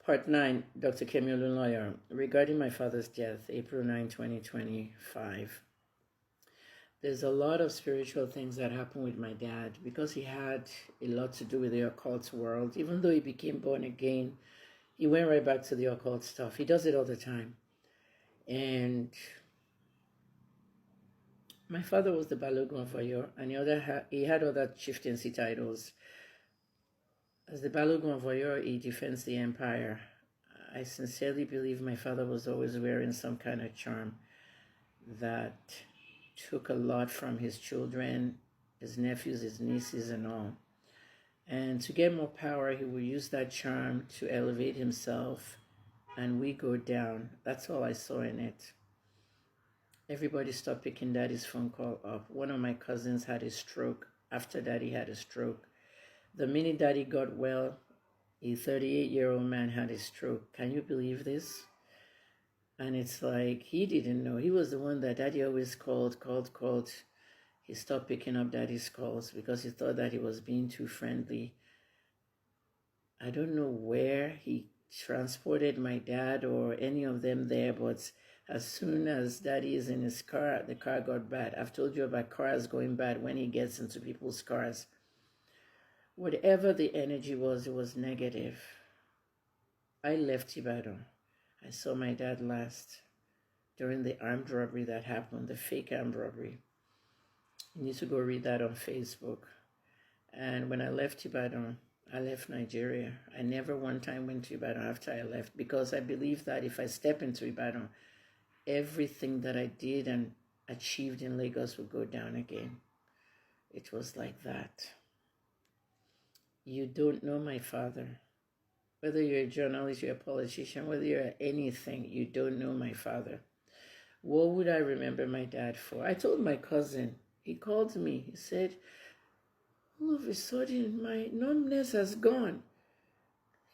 Part 9, Dr. Kemi Olunloyo, regarding my father's death, April 9, 2025. There's a lot of spiritual things that happened with my dad because he had a lot to do with the occult world. Even though he became born again, he went right back to the occult stuff. He does it all the time. And my father was the Balogun of Oyo, and he had other chieftaincy titles. As the Balogun of Oyo, he defends the empire. I sincerely believe my father was always wearing some kind of charm that took a lot from his children, his nephews, his nieces, and all. And to get more power, he would use that charm to elevate himself, and we go down. That's all I saw in it. Everybody stopped picking daddy's phone call up. One of my cousins had a stroke. After daddy had a stroke, the minute daddy got well, a 38-year-old man had a stroke. Can you believe this? And it's like, he didn't know. He was the one that daddy always called. He stopped picking up daddy's calls because he thought that he was being too friendly. I don't know where he transported my dad or any of them there, but as soon as daddy is in his car, the car got bad. I've told you about cars going bad when he gets into people's cars. Whatever the energy was, it was negative. I left Ibadan. I saw my dad last during the armed robbery that happened, the fake armed robbery. You need to go read that on Facebook. And when I left Ibadan, I left Nigeria. I never one time went to Ibadan after I left because I believe that if I step into Ibadan, everything that I did and achieved in Lagos would go down again. It was like that. You don't know my father. Whether you're a journalist, you're a politician, whether you're anything, you don't know my father. What would I remember my dad for? I told my cousin, he called me, he said, all of a sudden, my numbness has gone.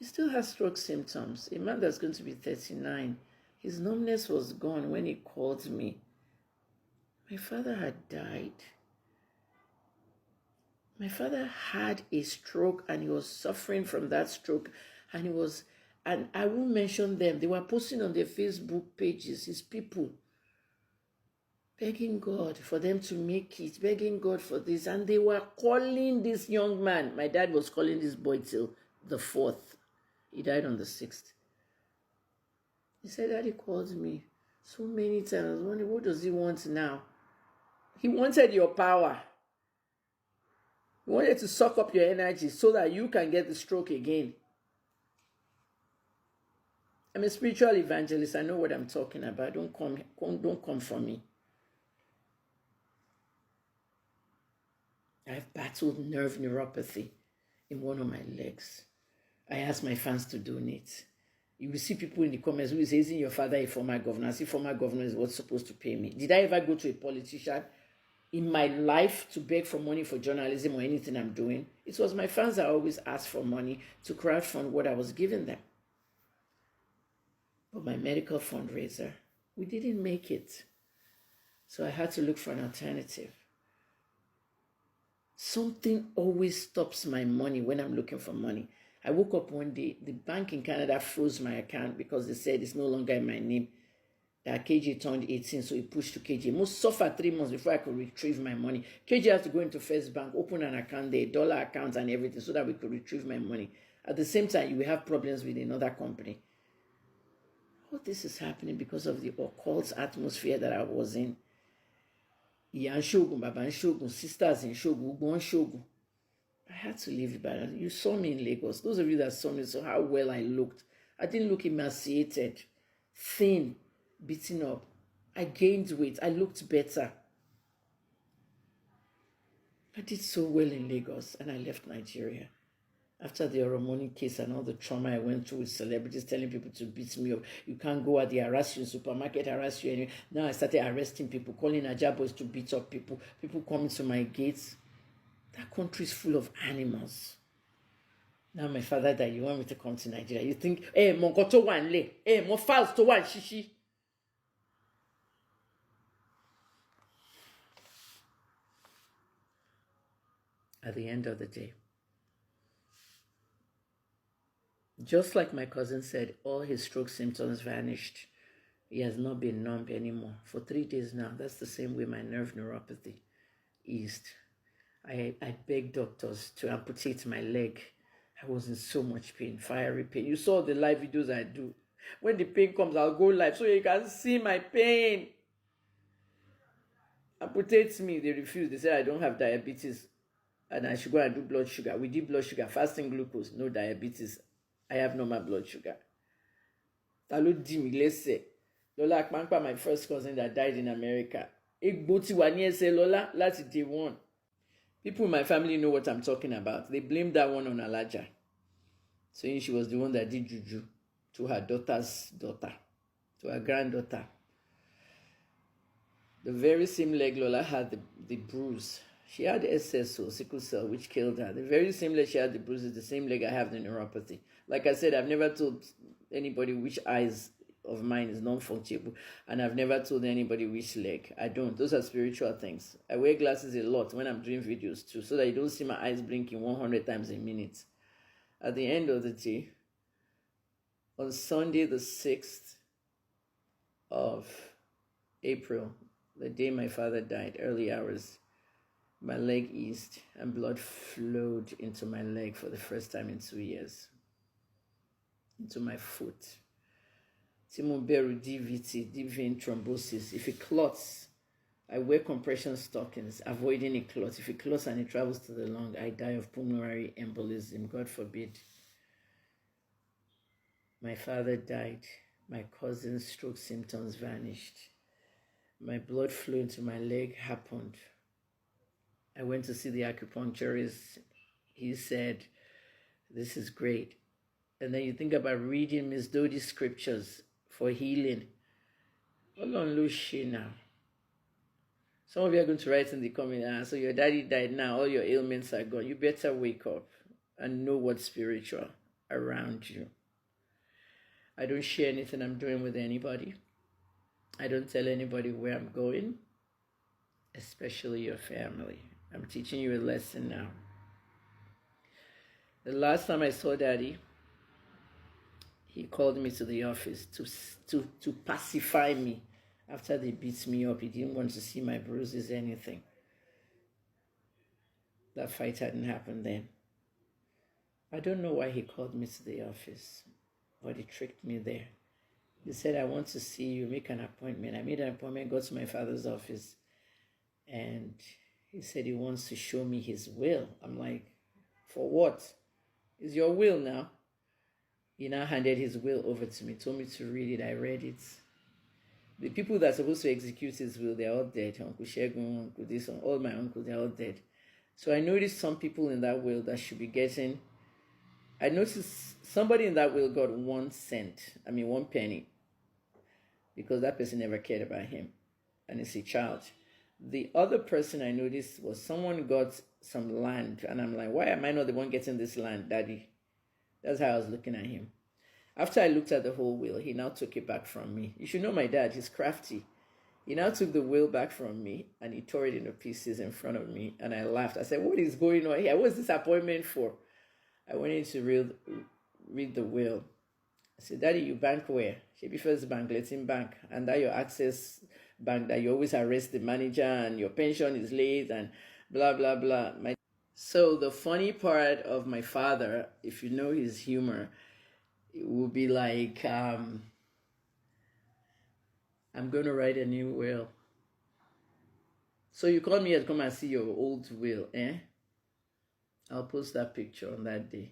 He still has stroke symptoms. A man that's going to be 39, his numbness was gone when he called me. My father had died. My father had a stroke and he was suffering from that stroke. And I won't mention them. They were posting on their Facebook pages, his people, begging God for them to make it, begging God for this. And they were calling this young man. My dad was calling this boy till the 4th. He died on the 6th. He said, Daddy called me so many times. I was wondering, what does he want now? He wanted your power. He wanted to suck up your energy so that you can get the stroke again. I'm a spiritual evangelist. I know what I'm talking about. Don't come for me. I've battled nerve neuropathy in one of my legs. I asked my fans to donate. You will see people in the comments who say, isn't your father a former governor? I say, former governor is what's supposed to pay me. Did I ever go to a politician in my life to beg for money for journalism or anything I'm doing? It was my fans that always asked for money to crowdfund what I was giving them. But my medical fundraiser, we didn't make it. So I had to look for an alternative. Something always stops my money when I'm looking for money. I woke up one day, the bank in Canada froze my account because they said it's no longer in my name. That KJ turned 18, so he pushed to KJ. Must suffer 3 months before I could retrieve my money. KJ has to go into First Bank, open an account there, dollar accounts and everything, so that we could retrieve my money. At the same time, you will have problems with another company. All this is happening because of the occult atmosphere that I was in. Iya Shogun, Baba Shogun, sisters in Shogun, Ugbon Shogun. I had to leave Ibadan. You saw me in Lagos. Those of you that saw me saw how well I looked. I didn't look emaciated, thin, beaten up. I gained weight. I looked better. I did so well in Lagos and I left Nigeria. After the Oromoni case and all the trauma I went through with celebrities telling people to beat me up, you can't go out, they harass you in supermarket, harass you anyway. Now I started arresting people, calling Ajabos to beat up people, people coming to my gates. That country is full of animals. Now my father died, you want me to come to Nigeria? You think, hey, mon koto wan le, hey, mon files to wan shishi. At the end of the day, Just like my cousin said, all his stroke symptoms vanished. He has not been numb anymore. For 3 days now, that's the same way my nerve neuropathy eased. I begged doctors to amputate my leg. I was in so much pain, fiery pain. You saw the live videos I do. When the pain comes, I'll go live so you can see my pain. Amputate me, they refused. They said I don't have diabetes and I should go and do blood sugar. We did blood sugar, fasting glucose, no diabetes. I have normal blood sugar. Talo di mi lese. Lola Akpankpa, my first cousin that died in America. Egboti wa ni ese Lola lati day one. People in my family know what I'm talking about. They blamed that one on Alaja, saying she was the one that did juju to her daughter's daughter, to her granddaughter. The very same leg Lola had the bruise. She had SSO, sickle cell, which killed her. The very same leg she had the bruise is the same leg I have the neuropathy. Like I said, I've never told anybody which eyes of mine is non-functional, and I've never told anybody which leg. I don't. Those are spiritual things. I wear glasses a lot when I'm doing videos too, so that you don't see my eyes blinking 100 times a minute. At the end of the day, on Sunday the 6th of April, the day my father died, early hours, my leg eased and blood flowed into my leg for the first time in 2 years, into my foot. Timoberu DVT, deep vein thrombosis. If it clots, I wear compression stockings, avoiding a clot. If it clots and it travels to the lung, I die of pulmonary embolism, God forbid. My father died. My cousin's stroke symptoms vanished. My blood flow into my leg happened. I went to see the acupuncturist. He said, this is great. And then you think about reading Miss Dodi's scriptures for healing. Olunloyo now. Some of you are going to write in the comment, so your daddy died now, all your ailments are gone. You better wake up and know what's spiritual around you. I don't share anything I'm doing with anybody. I don't tell anybody where I'm going, especially your family. I'm teaching you a lesson now. The last time I saw Daddy, he called me to the office to pacify me. After they beat me up, he didn't want to see my bruises, anything. That fight hadn't happened then. I don't know why he called me to the office, but he tricked me there. He said, I want to see you, make an appointment. I made an appointment, go to my father's office, and he said he wants to show me his will. I'm like, for what? It's your will now. He now handed his will over to me, told me to read it. I read it. The people that are supposed to execute his will, they're all dead. Uncle Shegun, Uncle this, all my uncles, they're all dead. So I noticed some people in that will that should be getting, I noticed somebody in that will got 1 penny, because that person never cared about him, and it's a child. The other person I noticed was someone got some land, and I'm like, why am I not the one getting this land, Daddy? That's how I was looking at him. After I looked at the whole will, he now took it back from me. You should know my dad, he's crafty. He now took the will back from me, and he tore it into pieces in front of me, and I laughed. I said, what is going on here? What's this appointment for? I went in to read the will. I said, Daddy, you bank where? Shebi First Bank, let him bank. And that your access bank, that you always arrest the manager and your pension is late and blah, blah, blah. So the funny part of my father, if you know his humor, it will be like, I'm going to write a new will. So you called me to come and see your old will, eh? I'll post that picture on that day.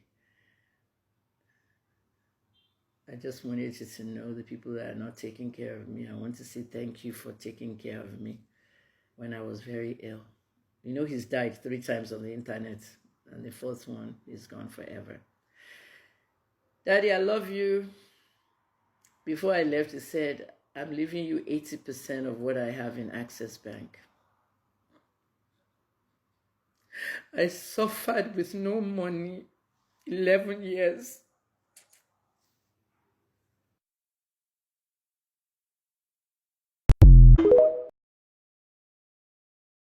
I just wanted you to know the people that are not taking care of me. I want to say thank you for taking care of me when I was very ill. You know, he's died 3 times on the internet, and the 4th one is gone forever. Daddy, I love you. Before I left, he said, I'm leaving you 80% of what I have in Access Bank. I suffered with no money 11 years.